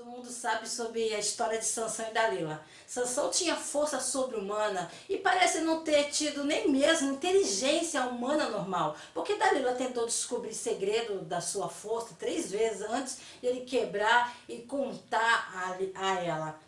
mundo sabe sobre a história de Sansão e Dalila. Sansão tinha força sobre-humana e parece não ter tido nem mesmo inteligência humana normal, porque Dalila tentou descobrir segredo da sua força 3 vezes antes de ele quebrar e contar a ela.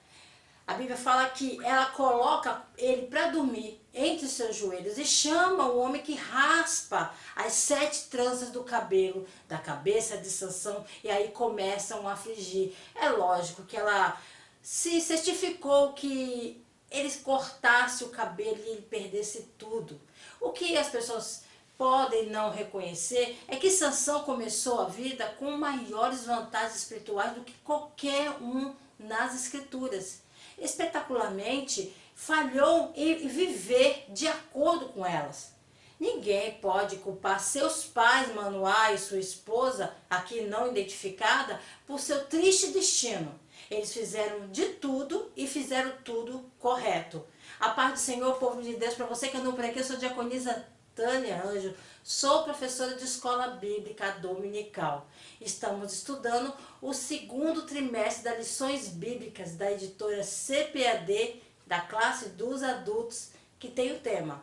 A Bíblia fala que ela coloca ele para dormir entre seus joelhos e chama o homem que raspa as 7 tranças do cabelo da cabeça de Sansão, e aí começam a afligir. É lógico que ela se certificou que ele cortasse o cabelo e ele perdesse tudo. O que as pessoas podem não reconhecer é que Sansão começou a vida com maiores vantagens espirituais do que qualquer um nas escrituras. Espetacularmente falhou em viver de acordo com elas. Ninguém pode culpar seus pais, Manoá e sua esposa, aqui não identificada, por seu triste destino. Eles fizeram de tudo e fizeram tudo correto. A paz do Senhor, povo de Deus, para você que eu não preguei, eu sou diaconisa Tânia Anjo, sou professora de escola bíblica dominical. Estamos estudando o 2º trimestre das lições bíblicas da editora CPAD, da classe dos adultos, que tem o tema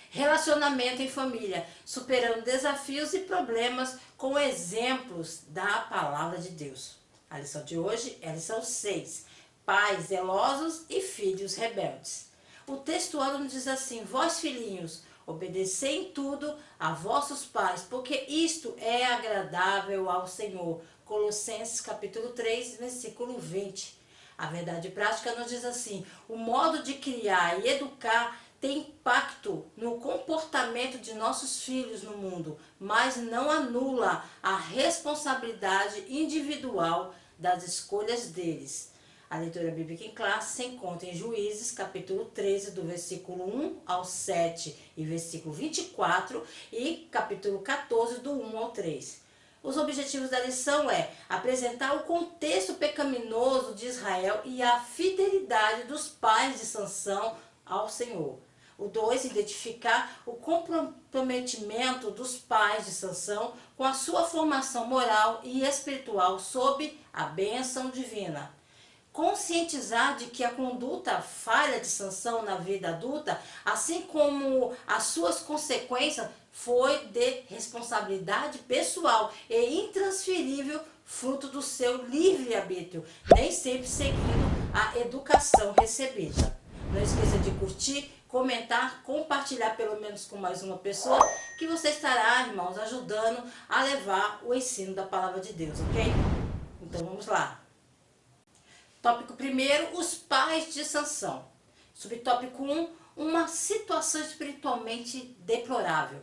Relacionamento em Família, superando desafios e problemas com exemplos da palavra de Deus. A lição de hoje é a lição 6, Pais zelosos e filhos rebeldes. O textual nos diz assim: vós filhinhos, obedecei em tudo a vossos pais, porque isto é agradável ao Senhor. Colossenses capítulo 3, versículo 20. A verdade prática nos diz assim: o modo de criar e educar tem impacto no comportamento de nossos filhos no mundo, mas não anula a responsabilidade individual das escolhas deles. A leitura bíblica em classe se encontra em Juízes, capítulo 13, do versículo 1 ao 7 e versículo 24, e capítulo 14, do 1 ao 3. Os objetivos da lição é apresentar o contexto pecaminoso de Israel e a fidelidade dos pais de Sansão ao Senhor. O 2, identificar o comprometimento dos pais de Sansão com a sua formação moral e espiritual sob a bênção divina. Conscientizar de que a conduta falha de Sansão na vida adulta, assim como as suas consequências, foi de responsabilidade pessoal e intransferível, fruto do seu livre-arbítrio, nem sempre seguindo a educação recebida. Não esqueça de curtir, comentar, compartilhar pelo menos com mais uma pessoa, que você estará, irmãos, ajudando a levar o ensino da palavra de Deus, ok? Então vamos lá. Tópico 1, os pais de Sansão. Subtópico 1, uma situação espiritualmente deplorável.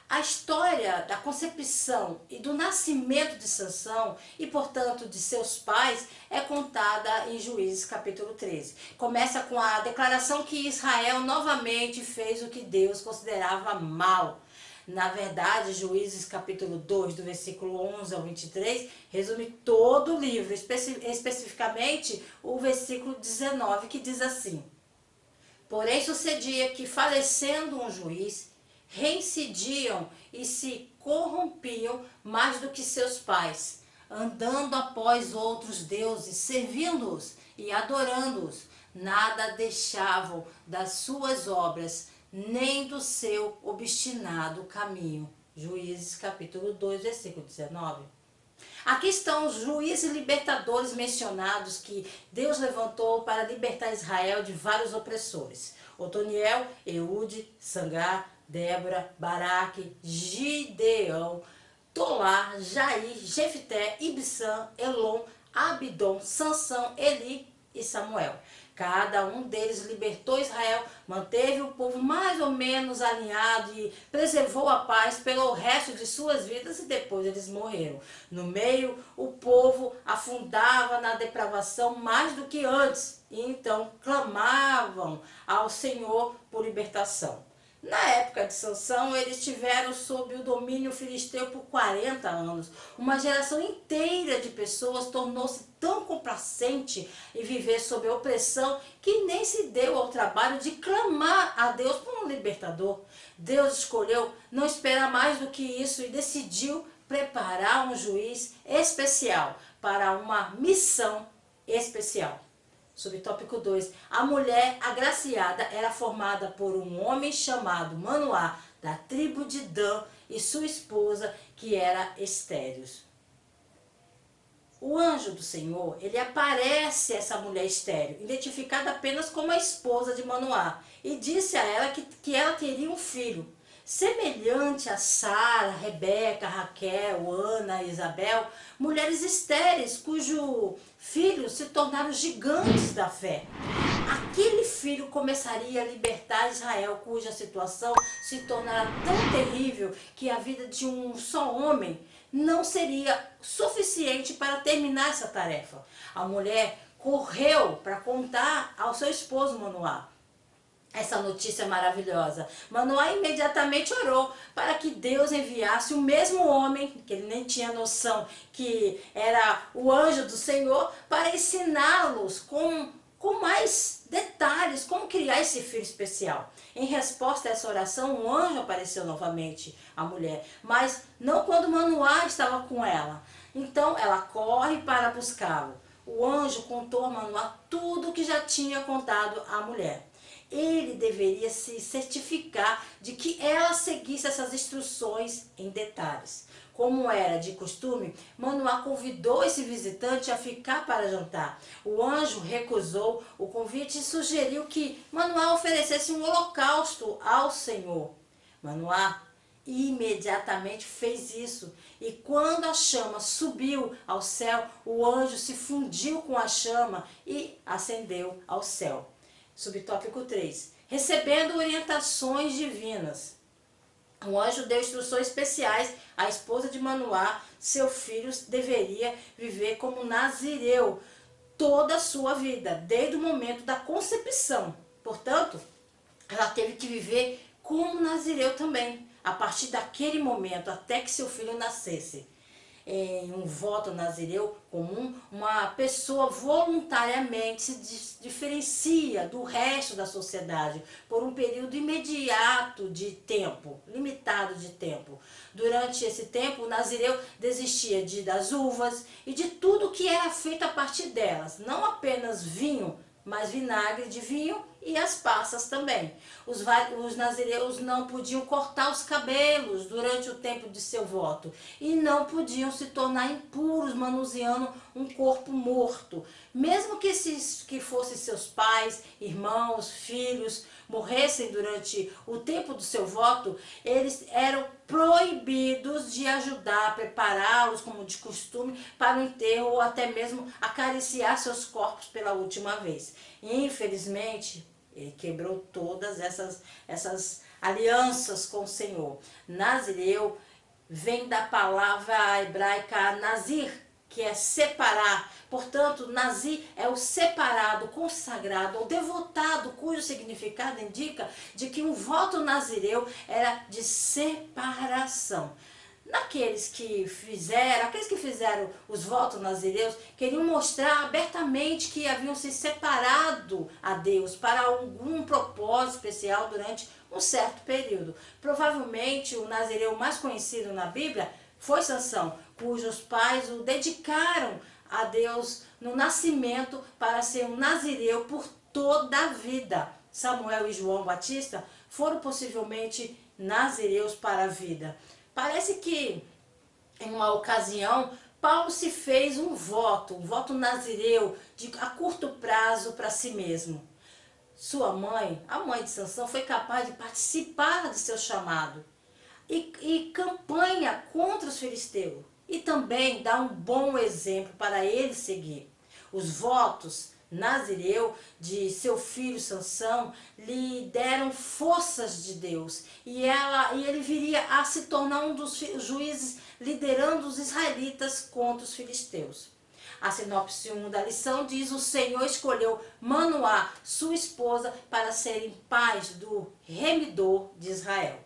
A história da concepção e do nascimento de Sansão e, portanto, de seus pais é contada em Juízes capítulo 13. Começa com a declaração que Israel novamente fez o que Deus considerava mal. Na verdade, Juízes capítulo 2, do versículo 11 ao 23, resume todo o livro, especificamente o versículo 19, que diz assim: porém sucedia que, falecendo um juiz, reincidiam e se corrompiam mais do que seus pais, andando após outros deuses, servindo-os e adorando-os. Nada deixavam das suas obras, nem do seu obstinado caminho. Juízes capítulo 2, versículo 19. Aqui estão os juízes libertadores mencionados que Deus levantou para libertar Israel de vários opressores: Otoniel, Eude, Sangar, Débora, Baraque, Gideão, Tolá, Jair, Jefté, Ibsã, Elon, Abidom, Sansão, Eli e Samuel. Cada um deles libertou Israel, manteve o povo mais ou menos alinhado e preservou a paz pelo resto de suas vidas, e depois eles morreram. No meio, o povo afundava na depravação mais do que antes, e então clamavam ao Senhor por libertação. Na época de Sansão, eles estiveram sob o domínio filisteu por 40 anos. Uma geração inteira de pessoas tornou-se tão complacente em viver sob a opressão que nem se deu ao trabalho de clamar a Deus por um libertador. Deus escolheu não esperar mais do que isso e decidiu preparar um juiz especial para uma missão especial. Subtópico 2. A mulher agraciada era formada por um homem chamado Manoá, da tribo de Dan, e sua esposa, que era estéril. O anjo do Senhor, ele aparece a essa mulher estéril, identificada apenas como a esposa de Manoá, e disse a ela que ela teria um filho. Semelhante a Sara, Rebeca, Raquel, Ana e Isabel, mulheres estéreis cujo filhos se tornaram gigantes da fé. Aquele filho começaria a libertar Israel, cuja situação se tornara tão terrível que a vida de um só homem não seria suficiente para terminar essa tarefa. A mulher correu para contar ao seu esposo Manoá essa notícia maravilhosa. Manoá imediatamente orou para que Deus enviasse o mesmo homem, que ele nem tinha noção que era o anjo do Senhor, para ensiná-los com mais detalhes como criar esse filho especial. Em resposta a essa oração, um anjo apareceu novamente à mulher, mas não quando Manoá estava com ela. Então ela corre para buscá-lo. O anjo contou a Manoá tudo o que já tinha contado à mulher. Ele deveria se certificar de que ela seguisse essas instruções em detalhes. Como era de costume, Manoá convidou esse visitante a ficar para jantar. O anjo recusou o convite e sugeriu que Manoá oferecesse um holocausto ao Senhor. Manoá imediatamente fez isso, e quando a chama subiu ao céu, o anjo se fundiu com a chama e ascendeu ao céu. Subtópico 3. Recebendo orientações divinas. O anjo deu instruções especiais à esposa de Manoá. Seu filho deveria viver como nazireu toda a sua vida, desde o momento da concepção. Portanto, ela teve que viver como nazireu também, a partir daquele momento, até que seu filho nascesse. Em um voto nazireu comum, uma pessoa voluntariamente se diferencia do resto da sociedade por um período imediato de tempo, limitado de tempo. Durante esse tempo, o nazireu desistia das uvas e de tudo que era feito a partir delas, não apenas vinho, mas vinagre de vinho e as passas também. Os nazireus não podiam cortar os cabelos durante o tempo de seu voto e não podiam se tornar impuros manuseando um corpo morto. Mesmo que fossem seus pais, irmãos, filhos, morressem durante o tempo do seu voto, eles eram proibidos de ajudar a prepará-los, como de costume, para o enterro ou até mesmo acariciar seus corpos pela última vez. Infelizmente, ele quebrou todas essas alianças com o Senhor. Nazireu vem da palavra hebraica nazir, que é separar. Portanto, nazir é o separado, consagrado ou devotado, cujo significado indica de que um voto nazireu era de separação. Aqueles que fizeram os votos nazireus queriam mostrar abertamente que haviam se separado a Deus para algum propósito especial durante um certo período. Provavelmente o nazireu mais conhecido na Bíblia foi Sansão, cujos pais o dedicaram a Deus no nascimento para ser um nazireu por toda a vida. Samuel e João Batista foram possivelmente nazireus para a vida. Parece que, em uma ocasião, Paulo se fez um voto nazireu a curto prazo para si mesmo. Sua mãe, a mãe de Sansão, foi capaz de participar de seu chamado e campanha contra os filisteus e também dá um bom exemplo para ele seguir. Os votos nazireu de seu filho Sansão lhe deram forças de Deus e ele viria a se tornar um dos juízes liderando os israelitas contra os filisteus. A sinopse 1 da lição diz: o Senhor escolheu Manoá, sua esposa, para serem pais do remidor de Israel.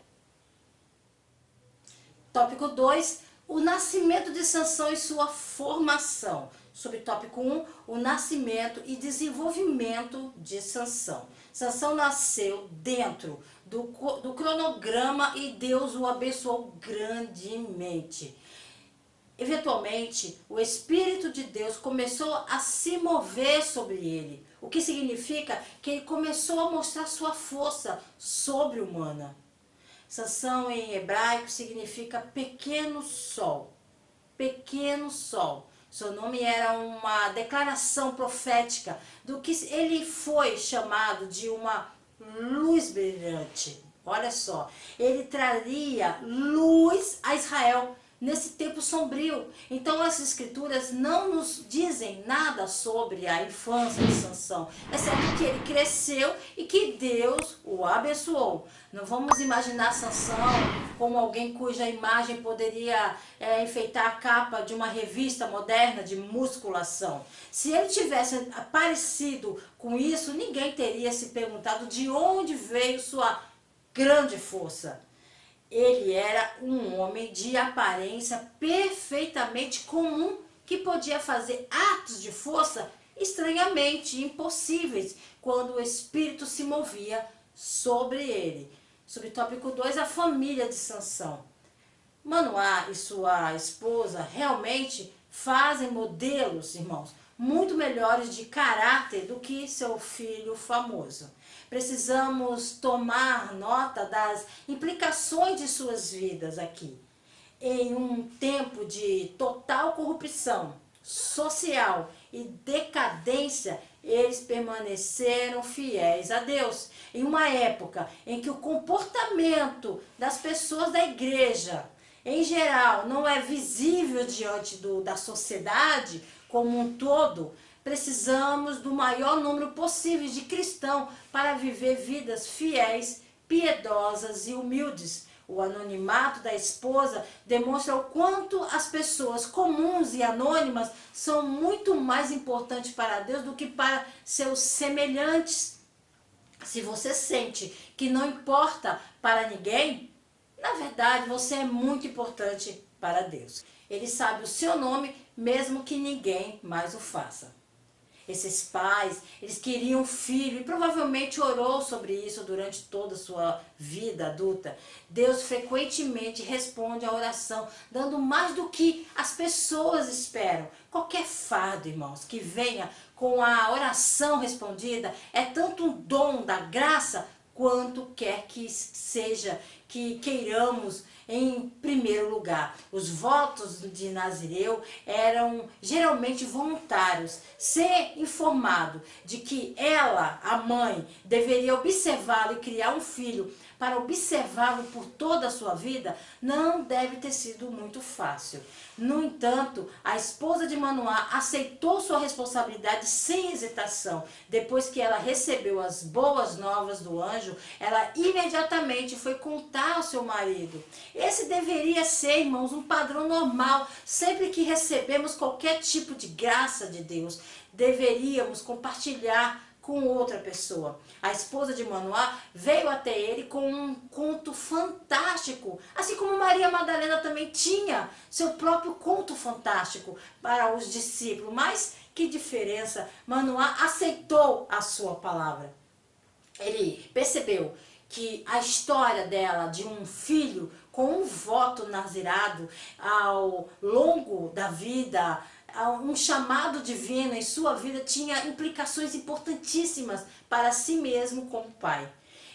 Tópico 2, o nascimento de Sansão e sua formação. Subtópico 1, o nascimento e desenvolvimento de Sansão. Sansão nasceu dentro do cronograma e Deus o abençoou grandemente. eventualmente, o Espírito de Deus começou a se mover sobre ele, o que significa que ele começou a mostrar sua força sobre-humana. Sansão em hebraico significa pequeno sol. Pequeno sol. Seu nome era uma declaração profética do que ele foi chamado de uma luz brilhante. Olha só, ele traria luz a Israel nesse tempo sombrio. Então as escrituras não nos dizem nada sobre a infância de Sansão, exceto que ele cresceu e que Deus o abençoou. Não vamos imaginar Sansão como alguém cuja imagem poderia enfeitar a capa de uma revista moderna de musculação. Se ele tivesse aparecido com isso, ninguém teria se perguntado de onde veio sua grande força. Ele era um homem de aparência perfeitamente comum que podia fazer atos de força estranhamente impossíveis quando o Espírito se movia sobre ele. Subtópico 2, a família de Sansão. Manoá e sua esposa realmente fazem modelos, irmãos, muito melhores de caráter do que seu filho famoso. Precisamos tomar nota das implicações de suas vidas aqui. Em um tempo de total corrupção social e decadência, eles permaneceram fiéis a Deus. Em uma época em que o comportamento das pessoas da igreja, em geral, não é visível diante da sociedade como um todo, precisamos do maior número possível de cristãos para viver vidas fiéis, piedosas e humildes. O anonimato da esposa demonstra o quanto as pessoas comuns e anônimas são muito mais importantes para Deus do que para seus semelhantes. Se você sente que não importa para ninguém, na verdade você é muito importante para Deus. Ele sabe o seu nome, mesmo que ninguém mais o faça. Esses pais, eles queriam um filho e provavelmente orou sobre isso durante toda a sua vida adulta. Deus frequentemente responde à oração, dando mais do que as pessoas esperam. Qualquer fardo, irmãos, que venha com a oração respondida é tanto um dom da graça quanto quer que seja que queiramos em primeiro lugar. Os votos de Nazireu eram geralmente voluntários. Ser informado de que ela, a mãe, deveria observá-lo e criar um filho para observá-lo por toda a sua vida, não deve ter sido muito fácil. No entanto, a esposa de Manoá aceitou sua responsabilidade sem hesitação. Depois que ela recebeu as boas novas do anjo, ela imediatamente foi contar ao seu marido. Esse deveria ser, irmãos, um padrão normal. Sempre que recebemos qualquer tipo de graça de Deus, deveríamos compartilhar com outra pessoa. A esposa de Manoá veio até ele com um conto fantástico, assim como Maria Madalena também tinha seu próprio conto fantástico para os discípulos. Mas que diferença! Manoá aceitou a sua palavra. Ele percebeu que a história dela, de um filho com um voto nazirado ao longo da vida, um chamado divino em sua vida, tinha implicações importantíssimas para si mesmo como pai.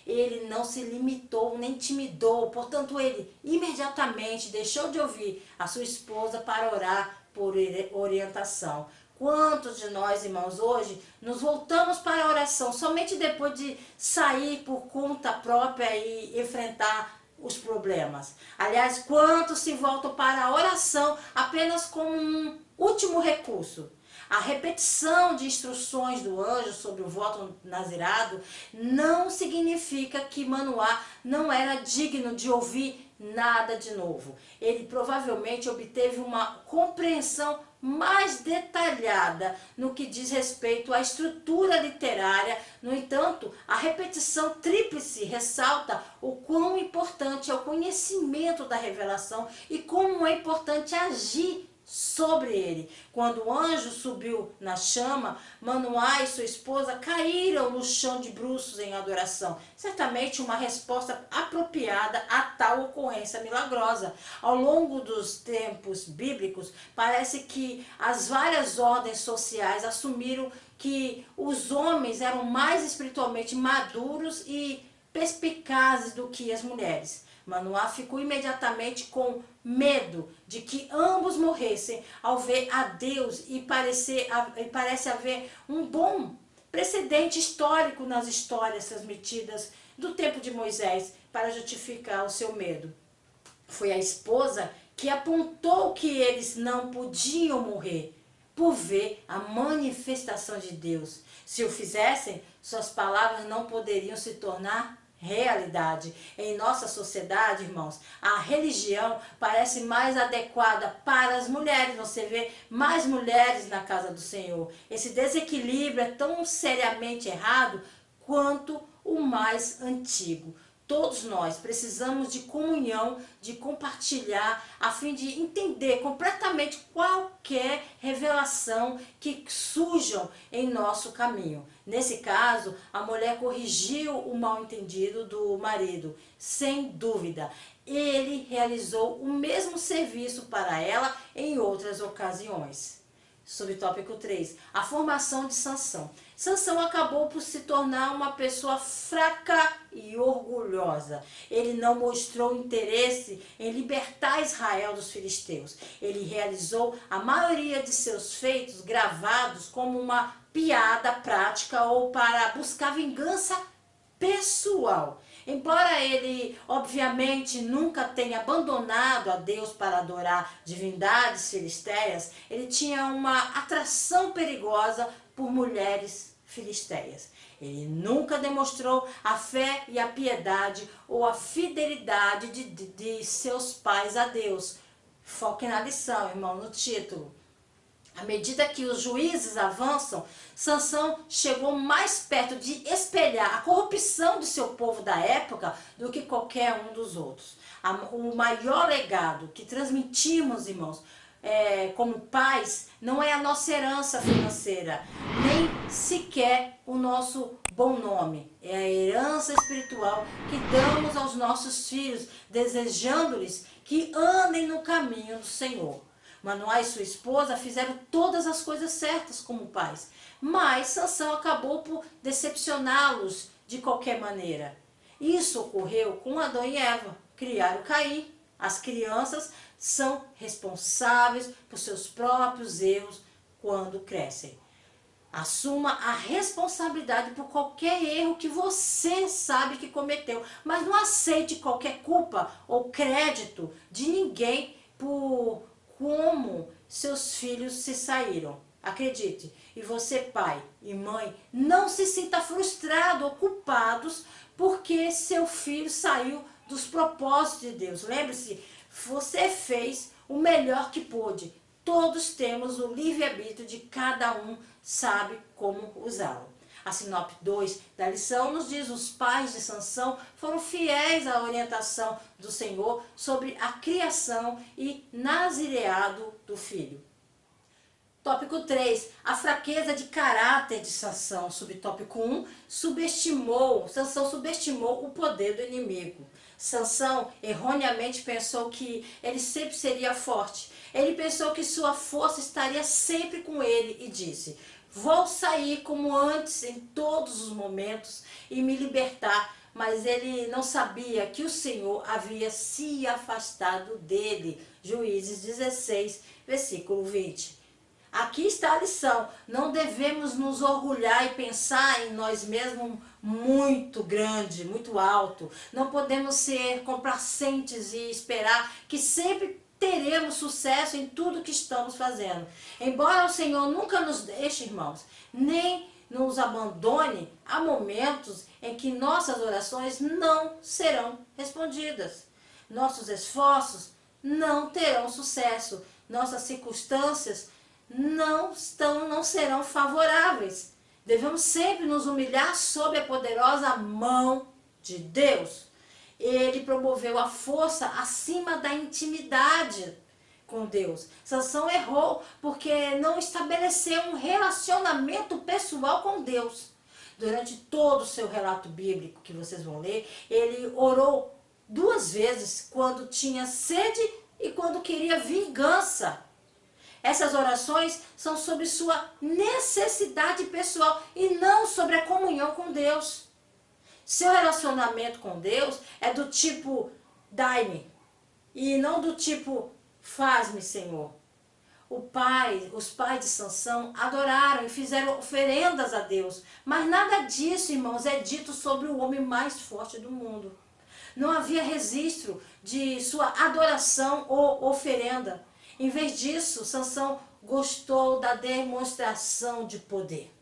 Ele não se limitou nem intimidou, portanto ele imediatamente deixou de ouvir a sua esposa para orar por orientação. Quantos de nós, irmãos, hoje nos voltamos para a oração somente depois de sair por conta própria e enfrentar os problemas? Aliás, quantos se voltam para a oração apenas como um último recurso? A repetição de instruções do anjo sobre o voto nazirado não significa que Manoá não era digno de ouvir nada de novo. Ele provavelmente obteve uma compreensão mais detalhada no que diz respeito à estrutura literária. No entanto, a repetição tríplice ressalta o quão importante é o conhecimento da revelação e como é importante agir sobre ele. Quando o anjo subiu na chama, Manoá e sua esposa caíram no chão de bruços em adoração. Certamente uma resposta apropriada a tal ocorrência milagrosa. Ao longo dos tempos bíblicos, parece que as várias ordens sociais assumiram que os homens eram mais espiritualmente maduros e perspicazes do que as mulheres. Manoá ficou imediatamente com medo de que ambos morressem ao ver a Deus e parece haver um bom precedente histórico nas histórias transmitidas do tempo de Moisés para justificar o seu medo. Foi a esposa que apontou que eles não podiam morrer por ver a manifestação de Deus. Se o fizessem, suas palavras não poderiam se tornar realidade. Em nossa sociedade, irmãos, a religião parece mais adequada para as mulheres. Você vê mais mulheres na casa do Senhor. Esse desequilíbrio é tão seriamente errado quanto o mais antigo. Todos nós precisamos de comunhão, de compartilhar, a fim de entender completamente qualquer revelação que surjam em nosso caminho. Nesse caso, a mulher corrigiu o mal-entendido do marido, sem dúvida. Ele realizou o mesmo serviço para ela em outras ocasiões. Subtópico 3. A formação de Sansão. Sansão acabou por se tornar uma pessoa fraca e orgulhosa. Ele não mostrou interesse em libertar Israel dos filisteus. Ele realizou a maioria de seus feitos gravados como uma piada prática ou para buscar vingança pessoal. Embora ele, obviamente, nunca tenha abandonado a Deus para adorar divindades filisteias, ele tinha uma atração perigosa por mulheres filisteias. Ele nunca demonstrou a fé e a piedade ou a fidelidade de seus pais a Deus. Foque na lição, irmão, no título. À medida que os juízes avançam, Sansão chegou mais perto de espelhar a corrupção do seu povo da época do que qualquer um dos outros. O maior legado que transmitimos, irmãos, como pais, não é a nossa herança financeira, nem sequer o nosso bom nome. É a herança espiritual que damos aos nossos filhos, desejando-lhes que andem no caminho do Senhor. Manoá e sua esposa fizeram todas as coisas certas como pais, mas Sansão acabou por decepcioná-los de qualquer maneira. Isso ocorreu com Adão e Eva, criaram Caim. As crianças são responsáveis por seus próprios erros quando crescem. Assuma a responsabilidade por qualquer erro que você sabe que cometeu, mas não aceite qualquer culpa ou crédito de ninguém por como seus filhos se saíram. Acredite, e você, pai e mãe, não se sinta frustrado ou culpados porque seu filho saiu dos propósitos de Deus. Lembre-se, você fez o melhor que pôde. Todos temos o livre-arbítrio de cada um sabe como usá-lo. A sinopse 2 da lição nos diz: os pais de Sansão foram fiéis à orientação do Senhor sobre a criação e nazireado do filho. Tópico 3. A fraqueza de caráter de Sansão. Subtópico 1. Sansão subestimou o poder do inimigo. Sansão erroneamente pensou que ele sempre seria forte. Ele pensou que sua força estaria sempre com ele e disse: vou sair como antes em todos os momentos e me libertar. Mas ele não sabia que o Senhor havia se afastado dele. Juízes 16, versículo 20. Aqui está a lição. Não devemos nos orgulhar e pensar em nós mesmos muito grande, muito alto. Não podemos ser complacentes e esperar que sempre teremos sucesso em tudo que estamos fazendo. Embora o Senhor nunca nos deixe, irmãos, nem nos abandone, há momentos em que nossas orações não serão respondidas. Nossos esforços não terão sucesso. Nossas circunstâncias não serão favoráveis. Devemos sempre nos humilhar sob a poderosa mão de Deus. Ele promoveu a força acima da intimidade com Deus. Sansão errou porque não estabeleceu um relacionamento pessoal com Deus. Durante todo o seu relato bíblico que vocês vão ler, ele orou 2 vezes quando tinha sede e quando queria vingança. Essas orações são sobre sua necessidade pessoal e não sobre a comunhão com Deus. Seu relacionamento com Deus é do tipo dai-me e não do tipo faz-me, Senhor. Os pais de Sansão adoraram e fizeram oferendas a Deus, mas nada disso, irmãos, é dito sobre o homem mais forte do mundo. Não havia registro de sua adoração ou oferenda. Em vez disso, Sansão gostou da demonstração de poder.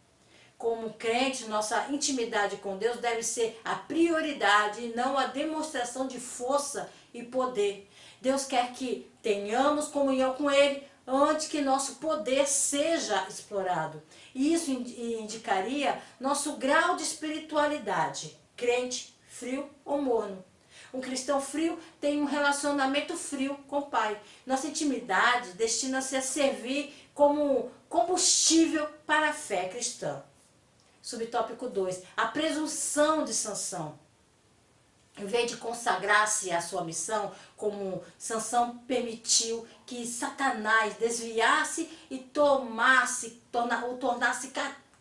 Como crente, nossa intimidade com Deus deve ser a prioridade e não a demonstração de força e poder. Deus quer que tenhamos comunhão com Ele antes que nosso poder seja explorado. E isso indicaria nosso grau de espiritualidade, crente, frio ou morno. Um cristão frio tem um relacionamento frio com o Pai. Nossa intimidade destina-se a servir como combustível para a fé cristã. Subtópico 2. A presunção de Sansão. Em vez de consagrar-se à sua missão, como Sansão permitiu que Satanás desviasse e o tornasse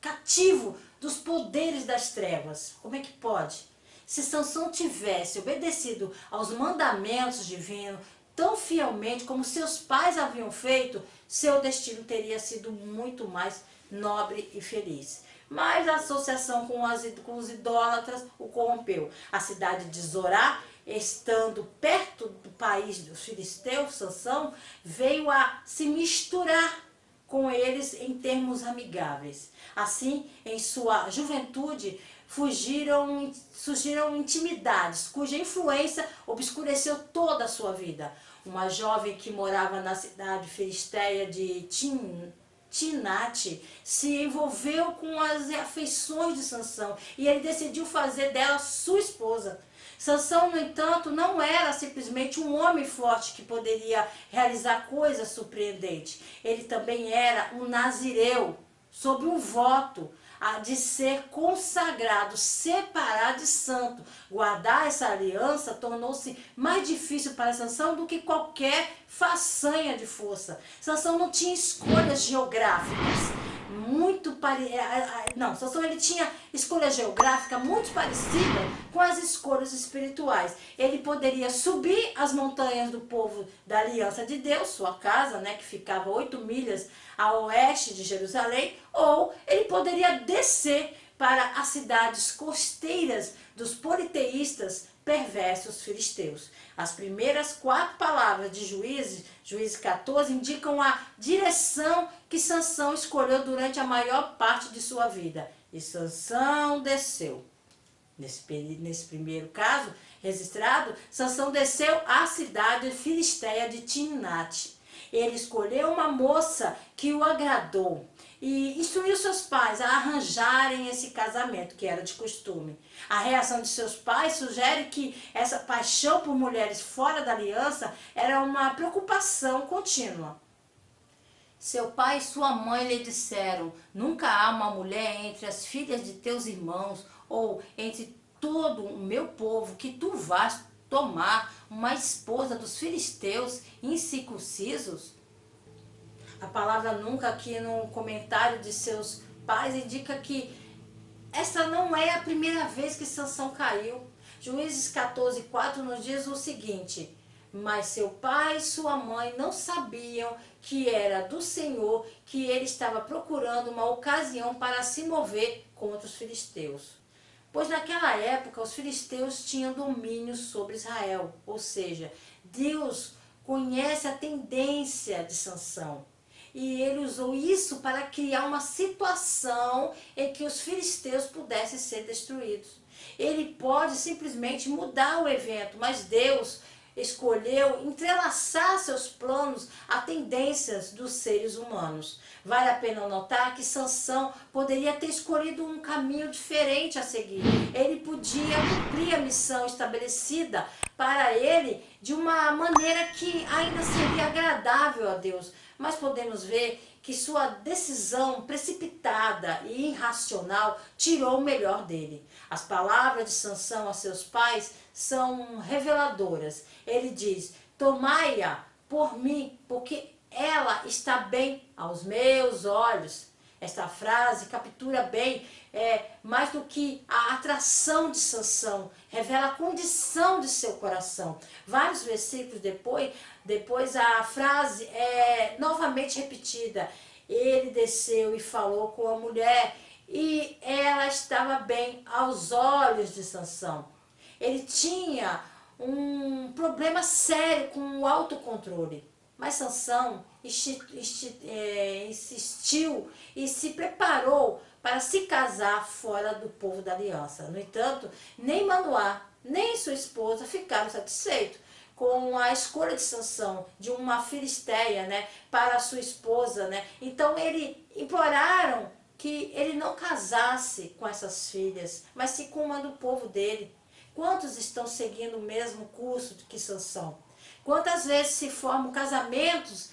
cativo dos poderes das trevas. Como é que pode? Se Sansão tivesse obedecido aos mandamentos divinos tão fielmente como seus pais haviam feito, seu destino teria sido muito mais nobre e feliz. Mas a associação com os idólatras o corrompeu. A cidade de Zorá, estando perto do país dos filisteus, Sansão veio a se misturar com eles em termos amigáveis. Assim, em sua juventude, surgiram intimidades, cuja influência obscureceu toda a sua vida. Uma jovem que morava na cidade filisteia de Timnate se envolveu com as afeições de Sansão e ele decidiu fazer dela sua esposa. Sansão, no entanto, não era simplesmente um homem forte que poderia realizar coisas surpreendentes. Ele também era um nazireu, sob um voto de ser consagrado, separado de santo. Guardar essa aliança tornou-se mais difícil para Sansão do que qualquer façanha de força. Sansão não tinha escolhas geográficas. Sansão ele tinha escolha geográfica muito parecida com as escolhas espirituais. Ele poderia subir as montanhas do povo da aliança de Deus, sua casa, que ficava 8 milhas a oeste de Jerusalém, ou ele poderia descer para as cidades costeiras dos politeístas perversos filisteus. As primeiras 4 palavras de Juízes 14, indicam a direção que Sansão escolheu durante a maior parte de sua vida. E Sansão desceu. Nesse primeiro caso registrado, Sansão desceu à cidade filisteia de Timnate. Ele escolheu uma moça que o agradou e instruiu seus pais a arranjarem esse casamento, que era de costume. A reação de seus pais sugere que essa paixão por mulheres fora da aliança era uma preocupação contínua. Seu pai e sua mãe lhe disseram: nunca há uma mulher entre as filhas de teus irmãos ou entre todo o meu povo que tu vás tomar uma esposa dos filisteus incircuncisos. A palavra nunca aqui no comentário de seus pais indica que essa não é a primeira vez que Sansão caiu. Juízes 14:4 nos diz o seguinte: mas seu pai e sua mãe não sabiam que era do Senhor que ele estava procurando uma ocasião para se mover contra os filisteus. Pois naquela época os filisteus tinham domínio sobre Israel, ou seja, Deus conhece a tendência de Sansão. E ele usou isso para criar uma situação em que os filisteus pudessem ser destruídos. Ele pode simplesmente mudar o evento, mas Deus escolheu entrelaçar seus planos a tendências dos seres humanos. Vale a pena notar que Sansão poderia ter escolhido um caminho diferente a seguir. Ele podia cumprir a missão estabelecida para ele de uma maneira que ainda seria agradável a Deus. Mas podemos ver que sua decisão precipitada e irracional tirou o melhor dele. As palavras de Sansão a seus pais são reveladoras. Ele diz: tomai-a por mim, porque ela está bem aos meus olhos. Esta frase captura bem, mais do que a atração de Sansão, revela a condição de seu coração. Vários versículos depois a frase é novamente repetida. Ele desceu e falou com a mulher, e ela estava bem aos olhos de Sansão. Ele tinha um problema sério com o autocontrole. Mas Sansão insistiu e se preparou para se casar fora do povo da aliança. No entanto, nem Manoá, nem sua esposa ficaram satisfeitos com a escolha de Sansão, de uma filisteia, para sua esposa. Então, imploraram que ele não casasse com essas filhas, mas sim com uma do povo dele. Quantos estão seguindo o mesmo curso que Sansão? Quantas vezes se formam casamentos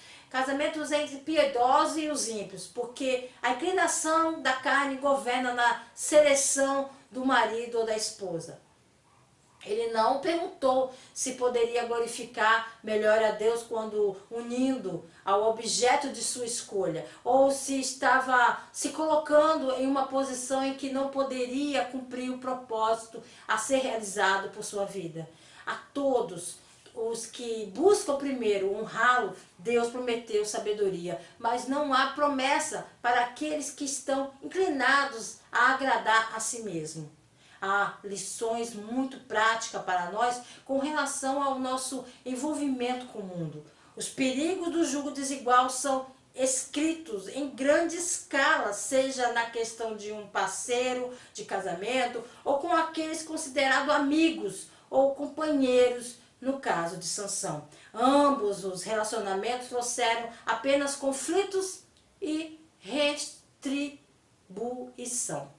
entre piedosos e os ímpios, porque a inclinação da carne governa na seleção do marido ou da esposa. Ele não perguntou se poderia glorificar melhor a Deus quando unindo ao objeto de sua escolha, ou se estava se colocando em uma posição em que não poderia cumprir o propósito a ser realizado por sua vida. A todos os que buscam primeiro honrá-lo, Deus prometeu sabedoria, mas não há promessa para aqueles que estão inclinados a agradar a si mesmo. Há lições muito práticas para nós com relação ao nosso envolvimento com o mundo. Os perigos do jugo desigual são escritos em grande escala, seja na questão de um parceiro de casamento ou com aqueles considerados amigos ou companheiros, no caso de Sansão. Ambos os relacionamentos trouxeram apenas conflitos e retribuição.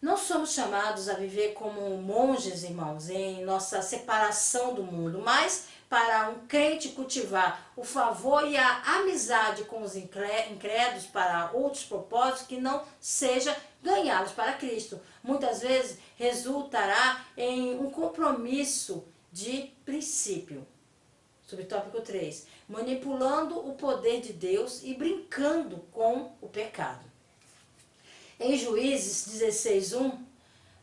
Não somos chamados a viver como monges, irmãos, em nossa separação do mundo, mas para um crente cultivar o favor e a amizade com os incrédulos para outros propósitos que não seja ganhá-los para Cristo. Muitas vezes resultará em um compromisso de princípio. Subtópico 3. Manipulando o poder de Deus e brincando com o pecado. Em Juízes 16:1,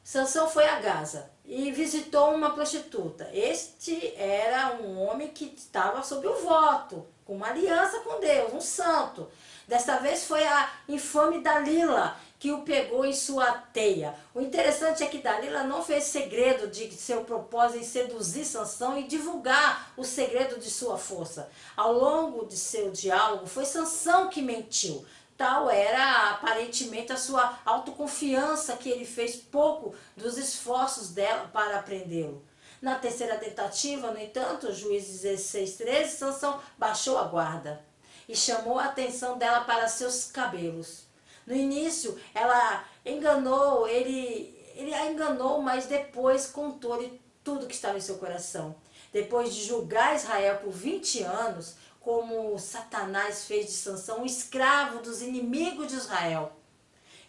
Sansão foi a Gaza e visitou uma prostituta. Este era um homem que estava sob o voto, com uma aliança com Deus, um santo. Desta vez foi a infame Dalila que o pegou em sua teia. O interessante é que Dalila não fez segredo de seu propósito em seduzir Sansão e divulgar o segredo de sua força. Ao longo de seu diálogo, foi Sansão que mentiu. Tal era aparentemente a sua autoconfiança que ele fez pouco dos esforços dela para prendê-lo. Na terceira tentativa, no entanto, Juízes 16:13, Sansão baixou a guarda e chamou a atenção dela para seus cabelos. No início, ela enganou, ele a enganou, mas depois contou-lhe tudo que estava em seu coração. Depois de julgar Israel por 20 anos, como Satanás fez de Sansão um escravo dos inimigos de Israel.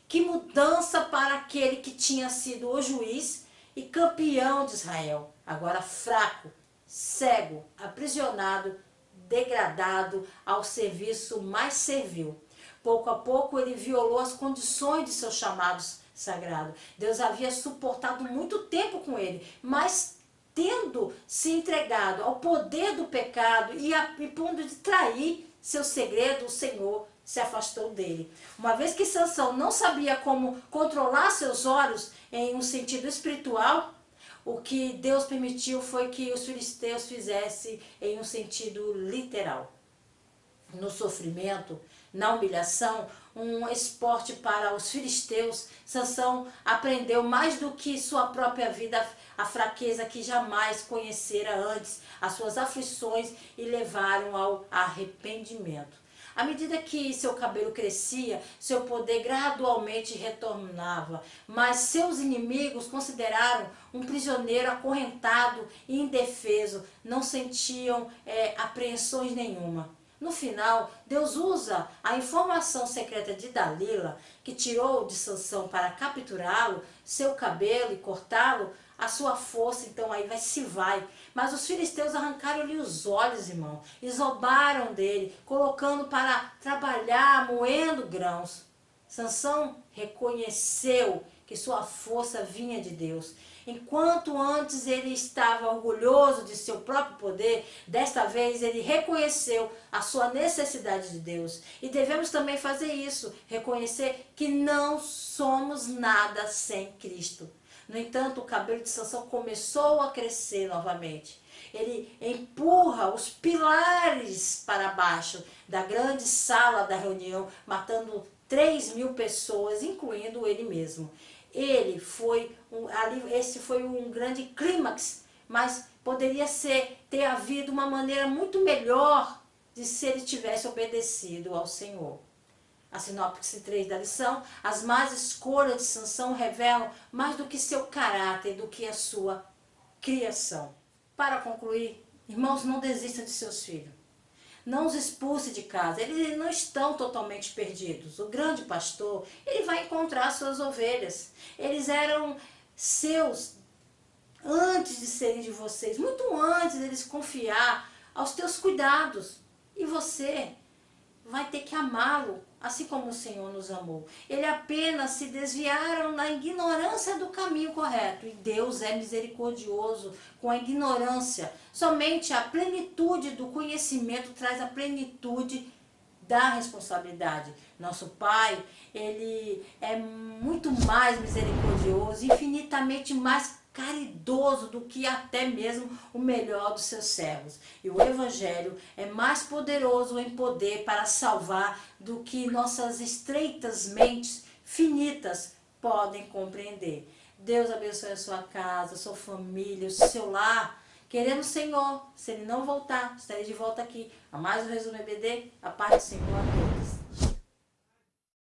Que mudança para aquele que tinha sido o juiz e campeão de Israel. Agora fraco, cego, aprisionado, degradado ao serviço mais servil. Pouco a pouco ele violou as condições de seu chamado sagrado. Deus havia suportado muito tempo com ele, mas tendo se entregado ao poder do pecado e a ponto de trair seu segredo, o Senhor se afastou dele. Uma vez que Sansão não sabia como controlar seus olhos em um sentido espiritual, o que Deus permitiu foi que os filisteus fizessem em um sentido literal. No sofrimento, na humilhação, um esporte para os filisteus, Sansão aprendeu mais do que sua própria vida, a fraqueza que jamais conhecera antes, as suas aflições e levaram ao arrependimento. À medida que seu cabelo crescia, seu poder gradualmente retornava, mas seus inimigos consideraram um prisioneiro acorrentado e indefeso, não sentiam apreensões nenhuma. No final, Deus usa a informação secreta de Dalila, que tirou de Sansão para capturá-lo, seu cabelo e cortá-lo, a sua força, então aí se vai. Mas os filisteus arrancaram-lhe os olhos, irmão, e zombaram dele, colocando para trabalhar, moendo grãos. Sansão reconheceu que sua força vinha de Deus. Enquanto antes ele estava orgulhoso de seu próprio poder, desta vez ele reconheceu a sua necessidade de Deus. E devemos também fazer isso, reconhecer que não somos nada sem Cristo. No entanto, o cabelo de Sansão começou a crescer novamente. Ele empurra os pilares para baixo da grande sala da reunião, matando 3.000 pessoas, incluindo ele mesmo. Esse foi um grande clímax, mas poderia ter havido uma maneira muito melhor de se ele tivesse obedecido ao Senhor. A sinopse 3 da lição: as más escolhas de Sansão revelam mais do que seu caráter, do que a sua criação. Para concluir, irmãos, não desistam de seus filhos. Não os expulse de casa, eles não estão totalmente perdidos. O grande pastor, ele vai encontrar suas ovelhas. Eles eram seus antes de serem de vocês, muito antes deles confiar aos teus cuidados. E você vai ter que amá-lo, assim como o Senhor nos amou. Ele apenas se desviaram na ignorância do caminho correto. E Deus é misericordioso com a ignorância. Somente a plenitude do conhecimento traz a plenitude da responsabilidade. Nosso Pai, Ele é muito mais misericordioso, infinitamente mais caridoso do que até mesmo o melhor dos seus servos. E o Evangelho é mais poderoso em poder para salvar do que nossas estreitas mentes finitas podem compreender. Deus abençoe a sua casa, a sua família, o seu lar. Querendo o Senhor, se Ele não voltar, estarei de volta aqui a mais um Resumo EBD. A paz do Senhor a todos.